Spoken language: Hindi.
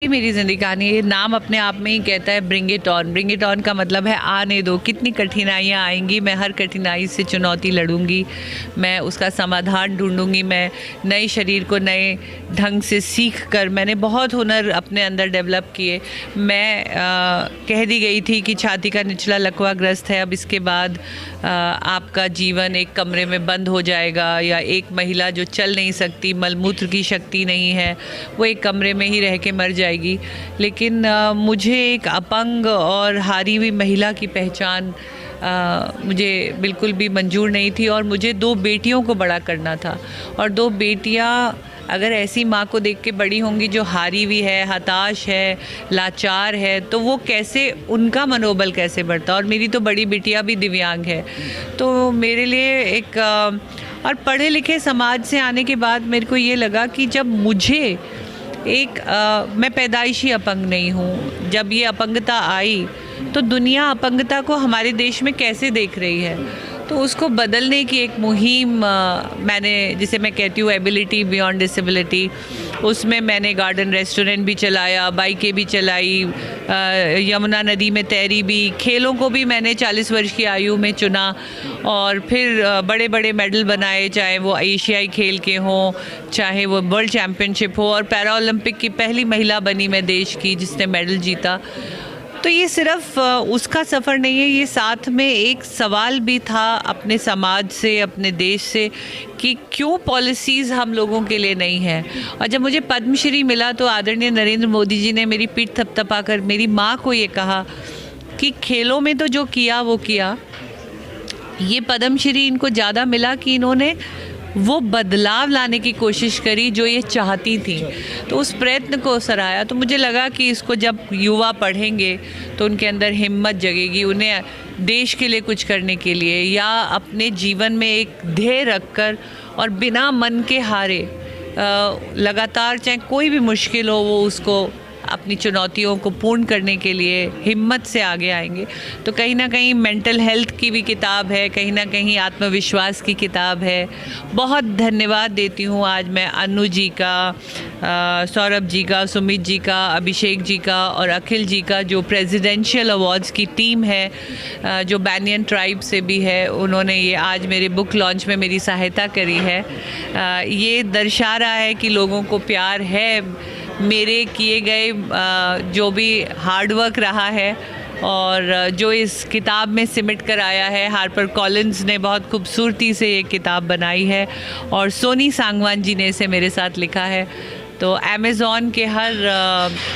ये मेरी ज़िंदगी कहानी है। ये नाम अपने आप में ही कहता है bring it on. Bring it on का मतलब है आने दो। कितनी कठिनाइयाँ आएंगी, मैं हर कठिनाई से चुनौती लड़ूंगी, मैं उसका समाधान ढूंढूंगी। मैं नए शरीर को नए ढंग से सीख कर मैंने बहुत हुनर अपने अंदर डेवलप किए। मैं कह दी गई थी कि छाती का निचला लकवा ग्रस्त है, अब इसके बाद आपका जीवन एक कमरे में बंद हो जाएगा, या एक महिला जो चल नहीं सकती, मलमूत्र की शक्ति नहीं है, वो एक कमरे में ही रह के मर जाएगी। लेकिन मुझे एक अपंग और हारी हुई महिला की पहचान मुझे बिल्कुल भी मंजूर नहीं थी, और मुझे 2 बेटियों को बड़ा करना था। और 2 बेटियां अगर ऐसी माँ को देख के बड़ी होंगी जो हारी हुई है, हताश है, लाचार है, तो वो कैसे, उनका मनोबल कैसे बढ़ता। और मेरी तो बड़ी बिटिया भी दिव्यांग है। तो मेरे लिए एक और पढ़े लिखे समाज से आने के बाद मेरे को ये लगा कि जब मुझे मैं पैदाइशी अपंग नहीं हूँ, जब ये अपंगता आई तो दुनिया अपंगता को हमारे देश में कैसे देख रही है, तो उसको बदलने की एक मुहिम मैंने, जिसे मैं कहती हूँ एबिलिटी बियॉन्ड डिसेबिलिटी, उसमें मैंने गार्डन रेस्टोरेंट भी चलाया, बाइकें भी चलाई, यमुना नदी में तैरी भी, खेलों को भी मैंने 40 वर्ष की आयु में चुना, और फिर बड़े बड़े मेडल बनाए, चाहे वो एशियाई खेल के हों, चाहे वो वर्ल्ड चैम्पियनशिप हो, और पैरा ओलंपिक की पहली महिला बनी मैं देश की जिसने मेडल जीता। तो ये सिर्फ उसका सफ़र नहीं है, ये साथ में एक सवाल भी था अपने समाज से, अपने देश से, कि क्यों पॉलिसीज़ हम लोगों के लिए नहीं है। और जब मुझे पद्मश्री मिला तो आदरणीय नरेंद्र मोदी जी ने मेरी पीठ थपथपा कर मेरी माँ को ये कहा कि खेलों में तो जो किया वो किया, ये पद्मश्री इनको ज़्यादा मिला कि इन्होंने वो बदलाव लाने की कोशिश करी जो ये चाहती थी, तो उस प्रयत्न को सराहा। तो मुझे लगा कि इसको जब युवा पढ़ेंगे तो उनके अंदर हिम्मत जगेगी, उन्हें देश के लिए कुछ करने के लिए, या अपने जीवन में एक ध्येय रखकर और बिना मन के हारे लगातार चाहे कोई भी मुश्किल हो वो उसको, अपनी चुनौतियों को पूर्ण करने के लिए हिम्मत से आगे आएंगे। तो कहीं ना कहीं मेंटल हेल्थ की भी किताब है, कहीं ना कहीं आत्मविश्वास की किताब है। बहुत धन्यवाद देती हूँ आज मैं अनु जी का, सौरभ जी का, सुमित जी का, अभिषेक जी का और अखिल जी का, जो प्रेसिडेंशियल अवार्ड्स की टीम है, जो बैनियन ट्राइब से भी है, उन्होंने ये आज मेरे बुक लॉन्च में मेरी सहायता करी है। ये दर्शा रहा है कि लोगों को प्यार है मेरे किए गए जो भी हार्डवर्क रहा है, और जो इस किताब में सिमट कर आया है। हार्पर कॉलिन्स ने बहुत खूबसूरती से ये किताब बनाई है, और सोनी सांगवान जी ने इसे मेरे साथ लिखा है। तो अमेज़ॉन के हर